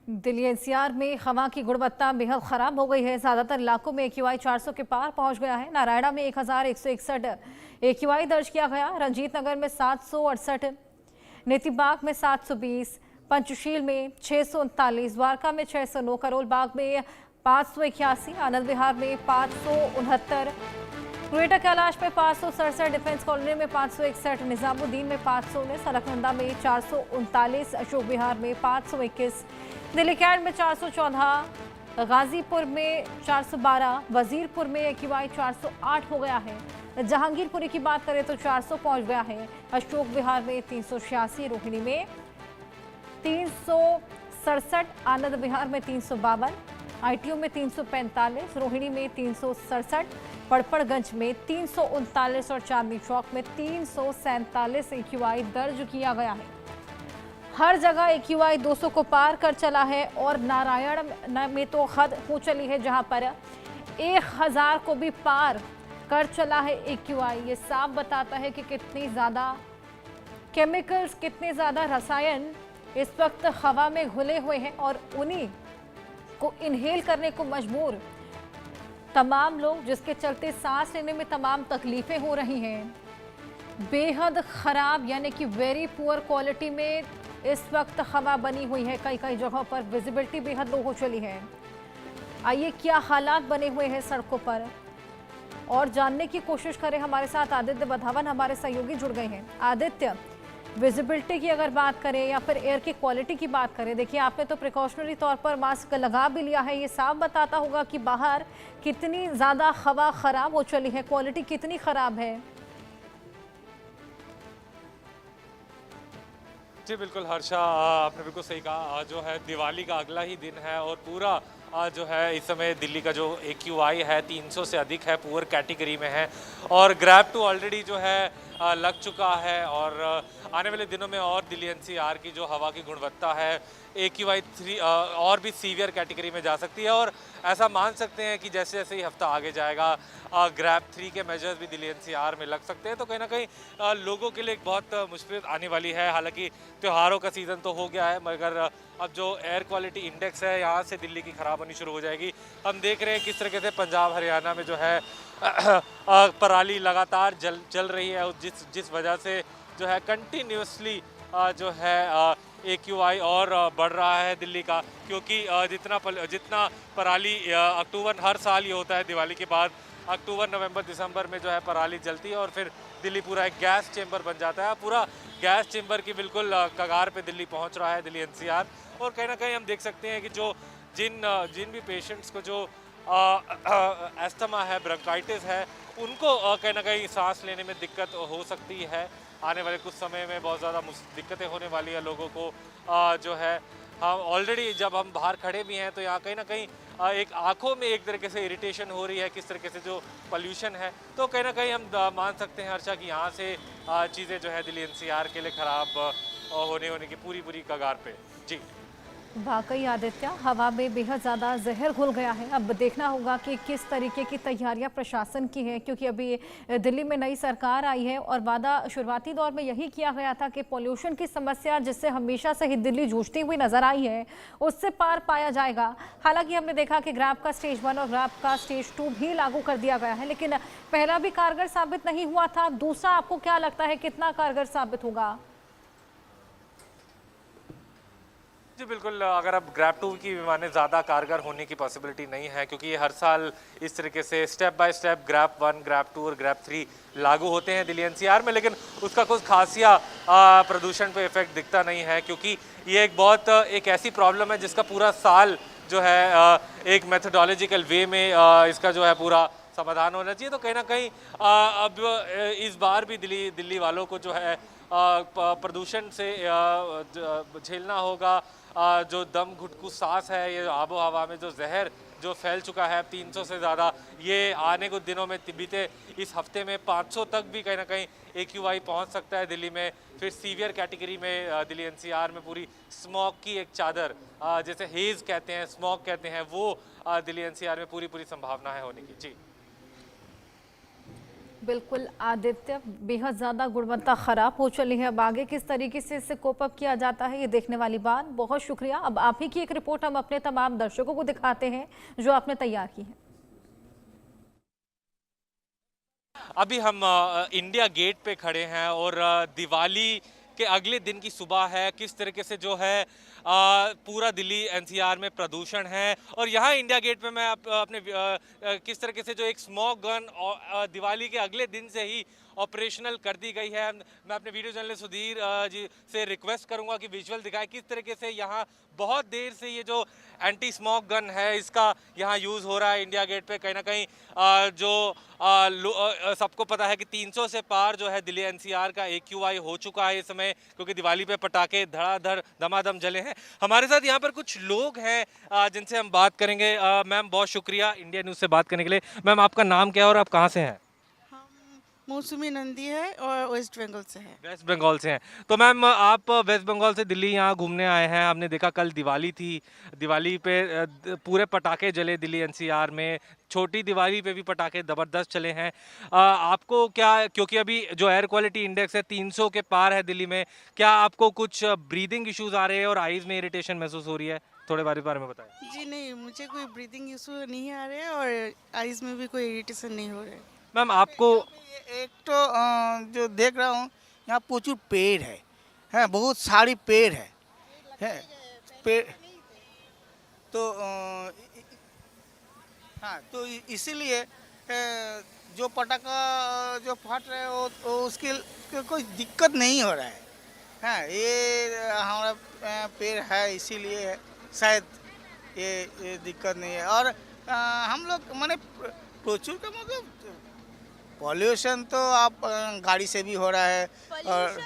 Delhi NCR में हवा की गुणवत्ता बेहद खराब हो गई है। ज्यादातर इलाकों में एक्यूआई 400 के पार पहुंच गया है। नारायणा में 1161 एक्यूआई दर्ज किया गया। रंजीत नगर में 768, नीतिबाग में 720, पंचशील में 639, द्वारका में 609, करोल बाग में 581, आनंद विहार में 569, ग्रेटर कैलाश में 567, डिफेंस कॉलोनी में 561, निजामुद्दीन में 519, अलकनंदा में 439, अशोक विहार में 521, दिल्ली कैंट में 414, गाजीपुर में 412, वजीरपुर में एक्यूआई 408 हो गया है। जहांगीरपुरी की बात करें तो 400 पहुंच गया है। अशोक विहार में 386, रोहिणी में 367, आनंद विहार में 352, आईटीओ में 345, रोहिणी में 367, पड़पड़गंज में 339 और चांदनी चौक में 347 एक्यूआई दर्ज किया गया है। हर जगह एक्यूआई 200 को पार कर चला है और नारायण में तो हद हो चली है, जहां पर 1000 को भी पार कर चला है एक्यूआई। ये साफ बताता है कि कितनी ज़्यादा केमिकल्स, कितने ज़्यादा रसायन इस वक्त हवा में घुले हुए हैं और उन्हीं को इनहेल करने को मजबूर तमाम लोग, जिसके चलते सांस लेने में तमाम तकलीफें हो रही हैं। बेहद खराब यानी कि वेरी पुअर क्वालिटी में इस वक्त हवा बनी हुई है। कई कई जगहों पर विजिबिलिटी बेहद लो हो चली है। आइए क्या हालात बने हुए हैं सड़कों पर और जानने की कोशिश करें। हमारे साथ आदित्य बधावन हमारे सहयोगी जुड़ गए हैं। आदित्य, विजिबिलिटी की अगर बात करें या फिर एयर की क्वालिटी की बात करें, देखिए आपने तो प्रिकॉशनरी तौर पर मास्क लगा भी लिया है। ये साफ बताता होगा कि बाहर कितनी ज़्यादा हवा ख़राब हो चली है, क्वालिटी कितनी ख़राब है। जी बिल्कुल हर्षा, आपने बिल्कुल सही कहा। जो है दिवाली का अगला ही दिन है और पूरा जो है इस समय दिल्ली का जो एक्यूआई है 300 से अधिक है, पुअर कैटेगरी में है और ग्रैब टू ऑलरेडी जो है लग चुका है और आने वाले दिनों में और दिल्ली एनसीआर की जो हवा की गुणवत्ता है एक्यूआई 3 और भी सीवियर कैटेगरी में जा सकती है और ऐसा मान सकते हैं कि जैसे जैसे ही हफ्ता आगे जाएगा ग्रैब 3 के मेजर्स भी दिल्ली एनसीआर में लग सकते हैं। तो कहीं ना कहीं लोगों के लिए एक बहुत मुश्किल आने वाली है। हालांकि त्योहारों का सीज़न तो हो गया है, मगर अब जो एयर क्वालिटी इंडेक्स है यहाँ से दिल्ली की ख़राब होनी शुरू हो जाएगी। हम देख रहे हैं किस तरीके से पंजाब हरियाणा में जो है पराली लगातार जल रही है, जिस वजह से जो है कंटिन्यूसली जो है एक्यूआई और बढ़ रहा है दिल्ली का, क्योंकि जितना पराली अक्टूबर, हर साल ये होता है दिवाली के बाद अक्टूबर नवंबर दिसंबर में जो है पराली जलती है और फिर दिल्ली पूरा एक गैस चेंबर बन जाता है। पूरा गैस चेंबर की बिल्कुल कगार पे दिल्ली पहुंच रहा है, दिल्ली एनसीआर। और कहीं ना कहीं हम देख सकते हैं कि जो जिन भी पेशेंट्स को जो एस्थमा है, ब्रोंकाइटिस है, उनको कहीं ना कहीं सांस लेने में दिक्कत हो सकती है। आने वाले कुछ समय में बहुत ज़्यादा दिक्कतें होने वाली है लोगों को। जो है हम ऑलरेडी जब हम बाहर खड़े भी हैं तो यहाँ कहीं ना कहीं एक आंखों में एक तरीके से इरिटेशन हो रही है, किस तरीके से जो पोल्यूशन है। तो कहीं ना कहीं हम मान सकते हैं हर्षा कि यहाँ से चीज़ें जो है दिल्ली एनसीआर के लिए ख़राब होने की पूरी कगार पे। जी वाकई आदित्य, हवा में बेहद ज़्यादा जहर घुल गया है। अब देखना होगा कि किस तरीके की तैयारियां प्रशासन की है, क्योंकि अभी दिल्ली में नई सरकार आई है और वादा शुरुआती दौर में यही किया गया था कि पोल्यूशन की समस्या, जिससे हमेशा से ही दिल्ली जूझती हुई नजर आई है, उससे पार पाया जाएगा। हालांकि हमने देखा कि ग्रैब का स्टेज 1 और ग्रैब का स्टेज 2 भी लागू कर दिया गया है, लेकिन पहला भी कारगर साबित नहीं हुआ था। दूसरा आपको क्या लगता है कितना कारगर साबित होगा? जी बिल्कुल, अगर अब ग्रैब 2 की माने ज़्यादा कारगर होने की पॉसिबिलिटी नहीं है, क्योंकि ये हर साल इस तरीके से step by step grab 1, grab 2 और ग्रैब 3 लागू होते हैं दिल्ली एनसीआर में, लेकिन उसका कुछ खासिया प्रदूषण पे इफेक्ट दिखता नहीं है, क्योंकि ये एक ऐसी प्रॉब्लम है जिसका पूरा साल जो है एक मेथोडोलॉजिकल वे में इसका जो है पूरा समाधान होना चाहिए। तो कहीं ना कहीं अब इस बार भी दिल्ली वालों को जो है प्रदूषण से झेलना होगा। जो दम घुटकू सांस है, ये आबो हवा में जो जहर जो फैल चुका है 300 से ज़्यादा, ये आने कुछ दिनों में बीते इस हफ्ते में 500 तक भी कहीं ना कहीं एक्यूआई पहुंच सकता है दिल्ली में। फिर सीवियर कैटेगरी में दिल्ली एनसीआर में पूरी स्मॉग की एक चादर, जैसे हेज कहते हैं, स्मॉग कहते हैं, वो दिल्ली एनसीआर में पूरी संभावना है होने की। जी बिल्कुल आदित्य, बेहद ज़्यादा गुणवत्ता ख़राब हो चली है। अब आगे किस तरीके से इससे कोप अप किया जाता है, ये देखने वाली बात। बहुत शुक्रिया। अब आप ही की एक रिपोर्ट हम अपने तमाम दर्शकों को दिखाते हैं जो आपने तैयार की है। अभी हम इंडिया गेट पे खड़े हैं और दिवाली के अगले दिन की सुबह है। किस तरीके से जो है पूरा दिल्ली एनसीआर में प्रदूषण है और यहाँ इंडिया गेट पे मैं अपने किस तरीके से जो एक स्मोक गन दिवाली के अगले दिन से ही ऑपरेशनल कर दी गई है। मैं अपने वीडियो जर्नलिस्ट सुधीर जी से रिक्वेस्ट करूंगा कि विजुअल दिखाएं किस तरीके से यहाँ बहुत देर से ये जो एंटी स्मोक गन है इसका यहाँ यूज़ हो रहा है इंडिया गेट पे। कहीं ना कहीं सबको पता है कि 300 से पार जो है दिल्ली एनसीआर का AQI हो चुका है इस समय, क्योंकि दिवाली पे पटाखे धड़ाधड़ दमादम जले हैं। हमारे साथ यहाँ पर कुछ लोग हैं जिनसे हम बात करेंगे। मैम बहुत शुक्रिया इंडिया न्यूज़ से बात करने के लिए। मैम आपका नाम क्या है और आप कहाँ से हैं? मौसमी नंदी है और वेस्ट बंगाल से है। वेस्ट बंगाल से हैं। तो मैम आप वेस्ट बंगाल से दिल्ली यहाँ घूमने आए हैं। हमने देखा कल दिवाली थी, दिवाली पे पूरे पटाखे जले दिल्ली एनसीआर में। छोटी दिवाली पे भी पटाखे ज़बरदस्त चले हैं। आपको क्या, क्योंकि अभी जो एयर क्वालिटी इंडेक्स है 300 के पार है दिल्ली में, क्या आपको कुछ ब्रीदिंग इश्यूज आ रहे हैं और आईज में इरिटेशन महसूस हो रही है? थोड़े बारे में बताएं। जी नहीं, मुझे कोई ब्रीदिंग इशू नहीं आ रहे और आइज में भी कोई इरिटेशन नहीं हो रहे। मैम आपको एक तो जो देख रहा हूँ यहाँ प्रचुर पेड़ है बहुत सारी पेड़ है पेड़। तो हाँ, तो इसीलिए जो पटाखा जो फट रहे हो तो उसके कोई दिक्कत नहीं हो रहा है। हाँ, ये हमारा पेड़ है इसीलिए शायद ये दिक्कत नहीं है। और हम लोग माने प्रचुर का मतलब पॉल्यूशन तो आप गाड़ी से भी हो रहा है और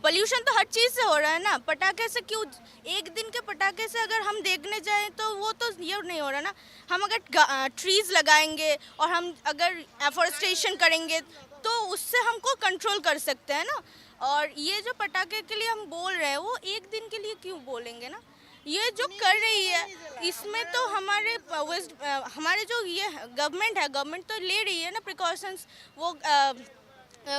पोल्यूशन तो हर चीज़ से हो रहा है ना। पटाखे से क्यों, एक दिन के पटाखे से अगर हम देखने जाएं तो वो तो ये नहीं हो रहा ना। हम अगर ट्रीज लगाएंगे और हम अगर एफोरेस्टेशन करेंगे तो उससे हमको कंट्रोल कर सकते हैं ना। और ये जो पटाखे के लिए हम बोल रहे हैं वो एक दिन के लिए क्यों बोलेंगे ना। ये जो कर रही है इसमें तो हमारे जो ये गवर्नमेंट है, गवर्नमेंट तो ले रही है ना प्रिकॉशंस। वो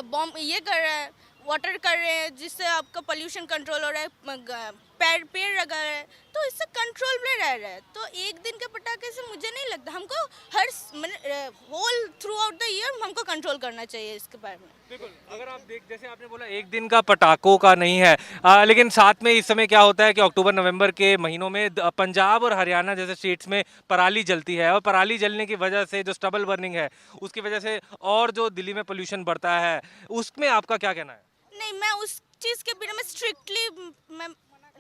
बॉम्ब ये कर रहा है, वाटर कर रहे हैं जिससे आपका पोल्यूशन कंट्रोल हो रहा है, पेड़ लगा रहा है तो इससे कंट्रोल में रह रहा है। तो एक दिन के पटाखे से मुझे नहीं लगता, हमको हर whole throughout the year हमको कंट्रोल करना चाहिए इसके बारे में। बिल्कुल, अगर आप जैसे आपने बोला एक दिन का पटाखों का नहीं है, लेकिन साथ में इस समय क्या होता है कि अक्टूबर नवंबर के महीनों में पंजाब और हरियाणा जैसे स्टेट्स में पराली जलती है और पराली जलने की वजह से जो स्टबल बर्निंग है उसकी वजह से और जो दिल्ली में पोल्यूशन बढ़ता है, उसमें आपका क्या कहना है? नहीं, मैं उस चीज़ के बिना मैं स्ट्रिक्टली मैं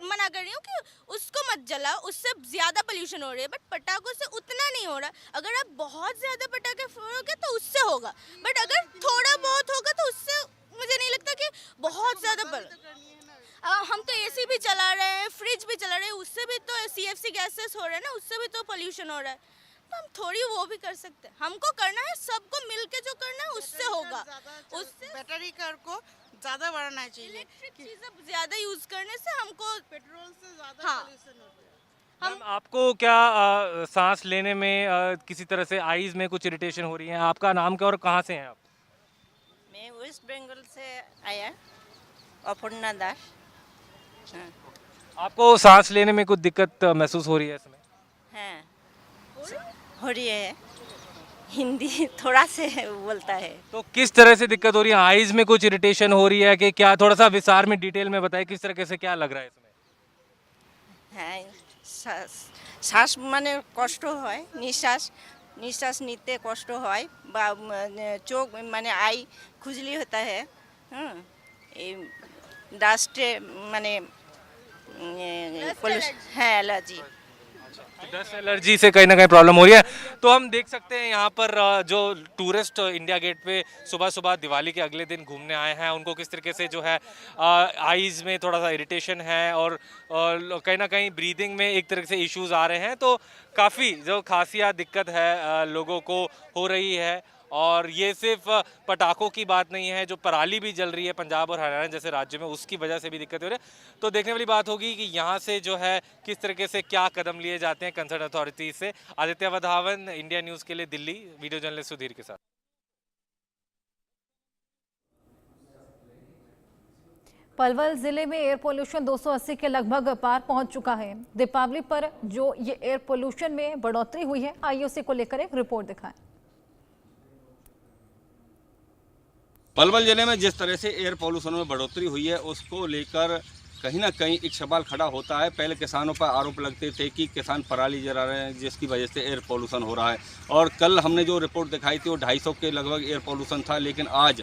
मना कर रही हूँ कि उसको मत जलाओ, उससे ज़्यादा पोल्यूशन हो रही है। बट पटाखों से उतना नहीं हो रहा। अगर आप बहुत ज़्यादा पटाखे फोड़ोगे तो उससे होगा, बट अगर थोड़ा बहुत होगा तो उससे मुझे नहीं लगता कि बहुत ज़्यादा। हम तो AC भी चला रहे हैं, फ्रिज भी चला रहे हैं, उससे भी तो CFC गैसेस हो रहे हैं ना, उससे भी तो पोल्यूशन हो रहा है। तो हम थोड़ी वो भी कर सकते हैं। हमको करना है, सबको मिलके जो करना है उससे होगा। उससे बैटरी कार को ज़्यादा बढ़ाना चाहिए। इलेक्ट्रिक चीज़ें ज़्यादा यूज़ करने से हमको पेट्रोल से ज़्यादा हाँ। पोल्यूशन होता है। मैम आपको क्या सांस लेने में किसी तरह से आईज में कुछ इरिटेशन हो रही है? आपका नाम क्या और कहाँ से हैं आप? मैं वेस्ट बंगाल से आया, अपर्णा दास। हाँ, आपको सांस लेने में कुछ दिक्कत महसूस हो रही है इसमें? हाँ हो रही है, हिंदी थोड़ा से बोलता है। तो किस तरह से दिक्कत हो रही है? आईज में कुछ इरिटेशन हो रही है कि क्या? थोड़ा सा विस्तार में डिटेल में बताइए किस तरह से क्या लग रहा है इसमें? হ্যাঁ, শ্বাস মানে কষ্ট হয়, নিঃশ্বাস নিতে কষ্ট হয় বা চোখ মানে আই খুজলি হতা है। হুম, এই ডাস্টে মানে হ্যাঁ এলার্জি। डस्ट एलर्जी से कहीं ना कहीं प्रॉब्लम हो रही है। तो हम देख सकते हैं यहाँ पर जो टूरिस्ट इंडिया गेट पे सुबह सुबह दिवाली के अगले दिन घूमने आए हैं, उनको किस तरीके से जो है आईज में थोड़ा सा इरिटेशन है और कहीं ना कहीं ब्रीदिंग में एक तरह से इश्यूज आ रहे हैं। तो काफ़ी जो खासिया दिक्कत है लोगों को हो रही है। और ये सिर्फ पटाखों की बात नहीं है, जो पराली भी जल रही है पंजाब और हरियाणा जैसे राज्य में, उसकी वजह से भी दिक्कत हो रही है। तो देखने वाली बात होगी कि यहाँ से जो है किस तरीके से क्या कदम लिए जाते हैं कंसर्न अथॉरिटी से। आदित्य वधावन, इंडिया न्यूज़ के लिए दिल्ली, वीडियो जर्नलिस्ट सुधीर के साथ। पलवल जिले में एयर पोल्यूशन 280 के लगभग पार पहुंच चुका है। दीपावली पर जो ये एयर पोल्यूशन में बढ़ोतरी हुई है, आइए उसी को लेकर एक रिपोर्ट दिखाएं। पलवल जिले में जिस तरह से एयर पोल्यूशन में बढ़ोतरी हुई है, उसको लेकर कहीं ना कहीं एक सवाल खड़ा होता है। पहले किसानों पर आरोप लगते थे कि किसान पराली जला रहे हैं, जिसकी वजह से एयर पोल्यूशन हो रहा है। और कल हमने जो रिपोर्ट दिखाई थी वो 250 के लगभग एयर पोल्यूशन था, लेकिन आज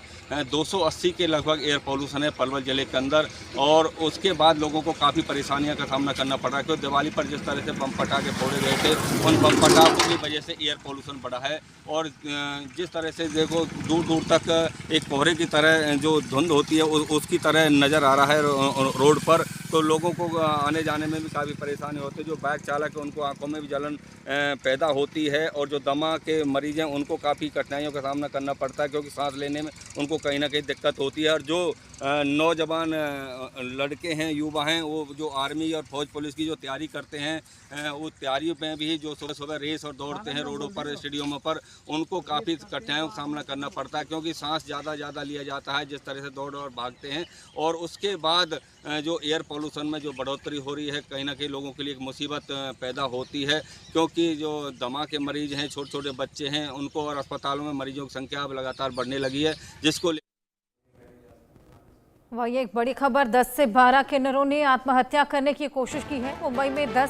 280 के लगभग एयर पोल्यूशन है पलवल जिले के अंदर। और उसके बाद लोगों को काफ़ी परेशानियों का सामना करना पड़ रहा है, क्योंकि दिवाली पर जिस तरह से बम पटाखे फोड़े गए थे, उन बम पटाखों की वजह से एयर पोल्यूशन बढ़ा है। और जिस तरह से देखो दूर दूर तक एक कोहरे की तरह जो धुंध होती है उसकी तरह नज़र आ रहा है रोड पर, तो लोगों को आने जाने में भी काफ़ी परेशानी होती है। जो बाइक चालक है उनको आंखों में भी जलन पैदा होती है, और जो दमा के मरीज हैं उनको काफ़ी कठिनाइयों का सामना करना पड़ता है, क्योंकि सांस लेने में उनको कहीं ना कहीं दिक्कत होती है। और जो नौजवान लड़के हैं, युवा हैं, वो जो आर्मी और फौज पुलिस की जो तैयारी करते हैं, वो तैयारियों में भी जो सुबह सुबह रेस और दौड़ते हैं रोडों पर, स्टेडियमों पर, उनको काफ़ी कठिनाइयों का सामना करना पड़ता है, क्योंकि सांस ज़्यादा लिया जाता है जिस तरह से दौड़ और भागते हैं। और उसके बाद जो एयर पोल्यूशन में जो बढ़ोतरी हो रही है, कहीं ना कहीं लोगों के लिए एक मुसीबत पैदा होती है, क्योंकि जो दमा के मरीज हैं, छोटे छोटे बच्चे हैं, उनको और अस्पतालों में मरीजों की संख्या अब लगातार बढ़ने लगी है, जिसको वही एक बड़ी खबर, 10 से 12 किन्नरों ने आत्महत्या करने की कोशिश की है। मुंबई में 10